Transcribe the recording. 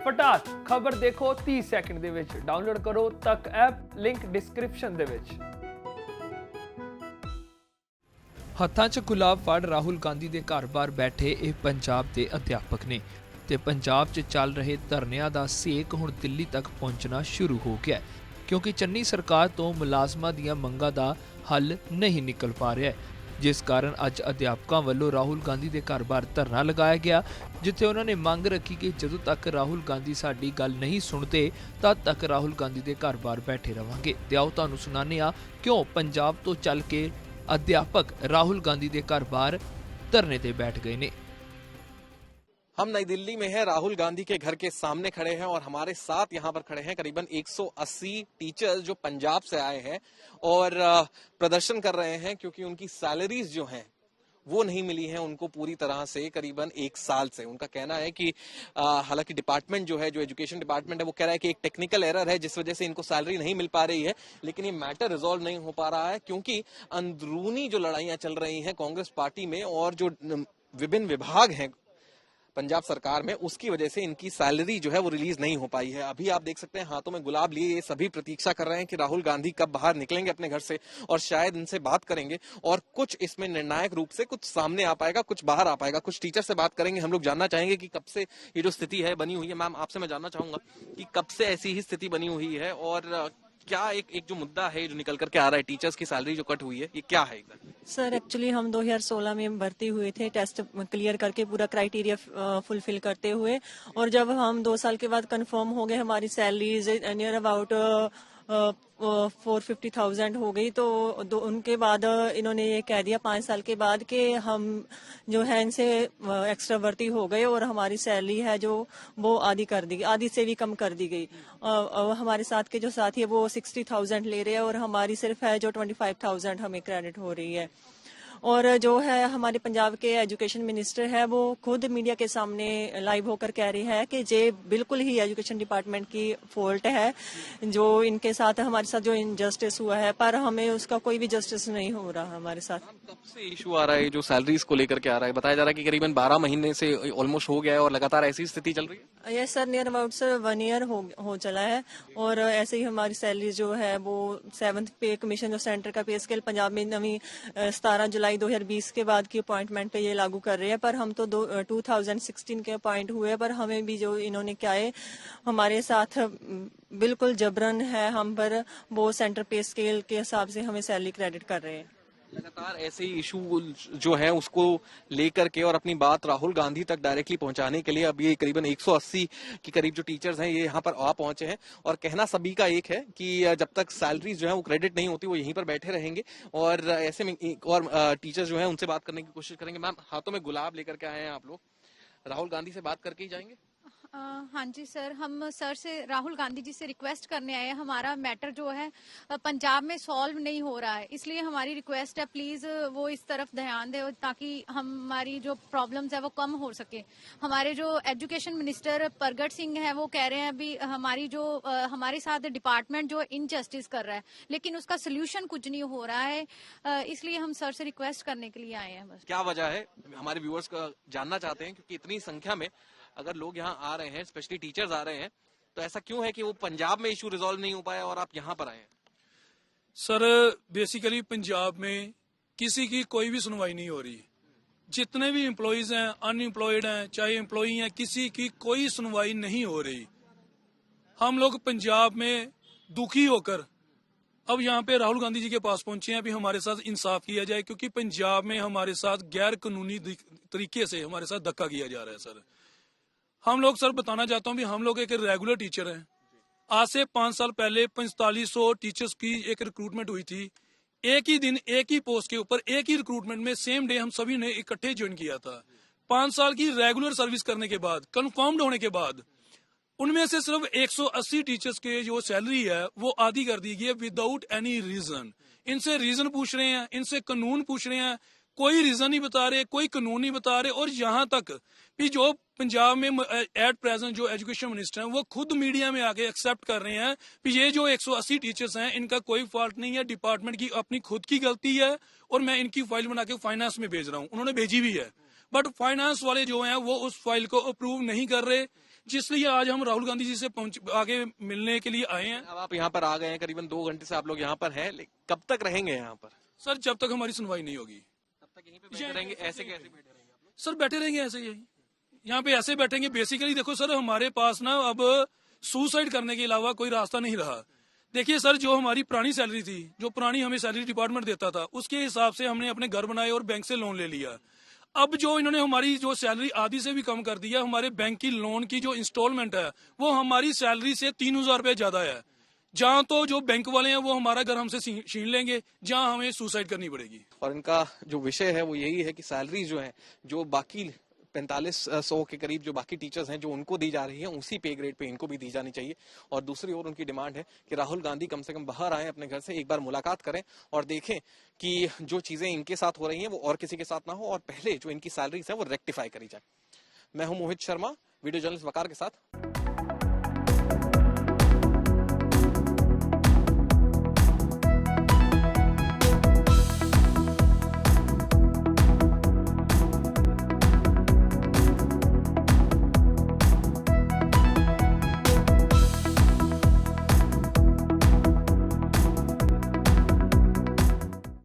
फटात खबर देखो 30 ਸੈਕਿੰਡ ਦੇ ਵਿੱਚ ਡਾਊਨਲੋਡ ਕਰੋ ਤੱਕ ਐਪ ਲਿੰਕ ਡਿਸਕ੍ਰਿਪਸ਼ਨ ਦੇ ਵਿੱਚ। ਹੱਥਾਂ 'ਚ ਗੁਲਾਬ ਫੜ ਰਾਹੁਲ ਗਾਂਧੀ ਦੇ ਘਰ ਬਾਹਰ ਬੈਠੇ ਇਹ ਪੰਜਾਬ ਦੇ ਅਧਿਆਪਕ ਨੇ ਤੇ ਪੰਜਾਬ 'ਚ ਚੱਲ ਰਹੇ ਧਰਨਿਆਂ ਦਾ ਸੇਕ ਹੁਣ ਦਿੱਲੀ ਤੱਕ ਪਹੁੰਚਣਾ ਸ਼ੁਰੂ ਹੋ ਗਿਆ ਕਿਉਂਕਿ ਚੰਨੀ ਸਰਕਾਰ ਤੋਂ ਮੁਲਾਜ਼ਮਾਂ ਦੀਆਂ ਮੰਗਾਂ ਦਾ ਹੱਲ ਨਹੀਂ ਨਿਕਲ ਪਾ ਰਿਹਾ जिस कारण अज अध्यापकों वालों राहुल गांधी के घर बाहर धरना लगाया गया जिथे उन्होंने मंग रखी कि जदों तक राहुल गांधी साडी गल नहीं सुनते तद तक राहुल गांधी के घर बाहर बैठे रहांगे। ते आओ तुहानूं सुणाने आ क्यों पंजाब तो चल के अध्यापक राहुल गांधी के घर बाहर धरने ते बैठ गए ने। हम नई दिल्ली में हैं, राहुल गांधी के घर के सामने खड़े हैं और हमारे साथ यहाँ पर खड़े हैं करीबन 180 टीचर्स जो पंजाब से आए हैं और प्रदर्शन कर रहे हैं क्योंकि उनकी सैलरीज जो हैं वो नहीं मिली है उनको पूरी तरह से करीबन 1 साल से। उनका कहना है कि हालांकि डिपार्टमेंट जो है, जो एजुकेशन डिपार्टमेंट है, वो कह रहा है कि एक टेक्निकल एरर है जिस वजह से इनको सैलरी नहीं मिल पा रही है, लेकिन ये मैटर रिजॉल्व नहीं हो पा रहा है क्योंकि अंदरूनी जो लड़ाइयां चल रही हैं कांग्रेस पार्टी में और जो विभिन्न विभाग हैं पंजाब सरकार में, उसकी वजह से इनकी सैलरी जो है वो रिलीज नहीं हो पाई है। अभी आप देख सकते हैं हाथों में गुलाब लिए ये सभी प्रतीक्षा कर रहे हैं कि राहुल गांधी कब बाहर निकलेंगे अपने घर से और शायद इनसे बात करेंगे और कुछ इसमें निर्णायक रूप से कुछ सामने आ पाएगा, कुछ बाहर आ पाएगा। कुछ टीचर से बात करेंगे, हम लोग जानना चाहेंगे कि कब से ये जो स्थिति है बनी हुई है। मैम, आपसे मैं जानना चाहूंगा कि कब से ऐसी ही स्थिति बनी हुई है और क्या एक जो मुद्दा है जो निकल करके आ रहा है, टीचर्स की सैलरी जो कट हुई है, ये क्या है एकदम? सर एक्चुअली हम 2016 में भर्ती हुए थे, टेस्ट क्लियर करके पूरा क्राइटेरिया फुलफिल करते हुए, और जब हम 2 साल के बाद कंफर्म हो गए हमारी सैलरीज नियर अबाउट 450,000 हो गई, तो उनके बाद इन्होंने ये कह दिया 5 साल के बाद कि हम जो है इनसे एक्स्ट्रा भर्ती हो गए और हमारी सैलरी है जो वो आधी कर दी, आधी से भी कम कर दी गई। हमारे साथ के जो साथी है वो 60,000 ले रहे हैं और हमारी सिर्फ है जो 25,000 हमें क्रेडिट हो रही है। और जो है हमारे पंजाब के एजुकेशन मिनिस्टर है वो खुद मीडिया के सामने लाइव होकर कह रही है कि ये बिल्कुल ही एजुकेशन डिपार्टमेंट की फॉल्ट है जो इनके साथ हमारे साथ जो इनजस्टिस हुआ है, पर हमें उसका कोई भी जस्टिस नहीं हो रहा हमारे साथ। कब से इशू आ रहा है जो सैलरीज को लेकर के आ रहा है? बताया जा रहा है कि करीबन 12 महीने से ऑलमोस्ट हो गया है और लगातार ऐसी स्थिति चल रही है। Yes sir, near about sir 1 year हो चला है और ऐसे ही हमारी सैलरी जो है वो 7th पे कमीशन जो सेंटर का पे स्केल पंजाब में नवी 17 जुलाई 2020 के बाद की अपॉइंटमेंट पे ये लागू कर रहे हैं, पर हम तो 2016 के अपॉइंट हुए, पर हमें भी जो इन्होंने क्या है हमारे साथ बिल्कुल जबरन है हम पर, वो सेंटर पे स्केल के हिसाब से हमें सैलरी क्रेडिट कर रहे हैं। लगातार ऐसे ही इशू जो है उसको लेकर के और अपनी बात राहुल गांधी तक डायरेक्टली पहुंचाने के लिए अब ये करीबन 180 के करीब जो टीचर्स हैं ये यहाँ पर आ पहुंचे हैं और कहना सभी का एक है कि जब तक सैलरीज जो है वो क्रेडिट नहीं होती वो यहीं पर बैठे रहेंगे और ऐसे में एक और टीचर्स जो है उनसे बात करने की कोशिश करेंगे। मैम, हाथों में गुलाब लेकर के आए हैं आप लोग, राहुल गांधी से बात करके ही जाएंगे? हाँ जी सर, हम सर से राहुल गांधी जी से रिक्वेस्ट करने आए हैं। हमारा मैटर जो है पंजाब में सॉल्व नहीं हो रहा है, इसलिए हमारी रिक्वेस्ट है प्लीज वो इस तरफ ध्यान दे ताकि हमारी जो प्रॉब्लम्स है वो कम हो सके। हमारे जो एजुकेशन मिनिस्टर प्रगट सिंह है वो कह रहे हैं अभी हमारी जो हमारे साथ डिपार्टमेंट जो इनजस्टिस कर रहा है, लेकिन उसका सोल्यूशन कुछ नहीं हो रहा है, इसलिए हम सर से रिक्वेस्ट करने के लिए आए हैं। बस क्या वजह है हमारे व्यूअर्स का जानना चाहते हैं क्योंकि इतनी संख्या में अगर लोग यहाँ आ रहे हैं, स्पेशली टीचर्स आ रहे हैं, तो ऐसा क्यों है कि वो पंजाब में इशू रिजॉल्व नहीं हो पाया और आप यहाँ पर आए हैं? सर बेसिकली पंजाब में किसी की कोई भी सुनवाई नहीं हो रही, जितने भी एम्प्लॉयज हैं अनएम्प्लॉयड हैं चाहे एम्प्लॉय हैं, किसी की कोई सुनवाई नहीं हो रही। हम लोग पंजाब में दुखी होकर अब यहाँ पे राहुल गांधी जी के पास पहुंचे हैं, अभी हमारे साथ इंसाफ किया जाए क्योंकि पंजाब में हमारे साथ गैर कानूनी तरीके से हमारे साथ धक्का किया जा रहा है। सर हम लोग सर बताना चाहता हूँ भी हम लोग एक रेगुलर टीचर हैं। आज से 5 साल पहले 4500 टीचर्स की एक रिक्रूटमेंट हुई थी, एक ही दिन एक ही पोस्ट के ऊपर एक ही रिक्रूटमेंट में सेम डे हम सभी ने इकट्ठे ज्वाइन किया था। 5 साल की रेगुलर सर्विस करने के बाद, कंफर्म्ड होने के बाद, उनमें से सिर्फ 180 टीचर्स के जो सैलरी है वो आधी कर दी गई है विदाउट एनी रीजन। इनसे रीजन पूछ रहे हैं, इनसे कानून पूछ रहे हैं, कोई रीजन नहीं बता रहे, कोई कानून नहीं बता रहे। और यहाँ तक भी जो पंजाब में एट प्रेजेंट जो एजुकेशन मिनिस्टर हैं वो खुद मीडिया में आके एक्सेप्ट कर रहे हैं कि ये जो 180 टीचर्स हैं इनका कोई फॉल्ट नहीं है, डिपार्टमेंट की अपनी खुद की गलती है और मैं इनकी फाइल बना के फाइनेंस में भेज रहा हूँ। उन्होंने भेजी भी है, बट फाइनेंस वाले जो हैं वो उस फाइल को अप्रूव नहीं कर रहे। जिसलिए आज हम राहुल गांधी जी से आगे मिलने के लिए आए हैं। अब आप यहाँ पर आ गए हैं, करीबन 2 घंटे से आप लोग यहाँ पर हैं, कब तक रहेंगे यहाँ पर? सर जब तक हमारी सुनवाई नहीं होगी तब तक यहीं पे बैठे रहेंगे? ऐसे कैसे बैठे रहेंगे आप लोग? सर बैठे रहेंगे ऐसे ही, यहाँ पे ऐसे बैठेंगे। बेसिकली देखो सर, हमारे पास ना अब सुसाइड करने के अलावा कोई रास्ता नहीं रहा। देखिए सर, जो हमारी पुरानी सैलरी थी, जो पुरानी हमें सैलरी डिपार्टमेंट देता था, उसके हिसाब से हमने अपने घर बनाए और बैंक से लोन ले लिया। अब जो इन्होंने हमारी जो सैलरी आधी से भी कम कर दिया, हमारे बैंक की लोन की जो इंस्टॉलमेंट है वो हमारी सैलरी से 3,000 रुपये ज्यादा है। जहाँ तो जो बैंक वाले हैं वो हमारा घर हमसे छीन लेंगे, जहाँ हमें सुसाइड करनी पड़ेगी। और इनका जो विषय है वो यही है कि सैलरी जो है, जो बाकी 4500 के करीब जो बाकी टीचर्स हैं जो उनको दी जा रही है, उसी पे ग्रेड पे इनको भी दी जानी चाहिए। और दूसरी ओर उनकी डिमांड है कि राहुल गांधी कम से कम बाहर आए, अपने घर से एक बार मुलाकात करें और देखें कि जो चीजें इनके साथ हो रही हैं वो और किसी के साथ ना हो, और पहले जो इनकी सैलरीज है वो रेक्टिफाई करी जाए। मैं हूं मोहित शर्मा, वीडियो जर्नलिस्ट वकार के साथ।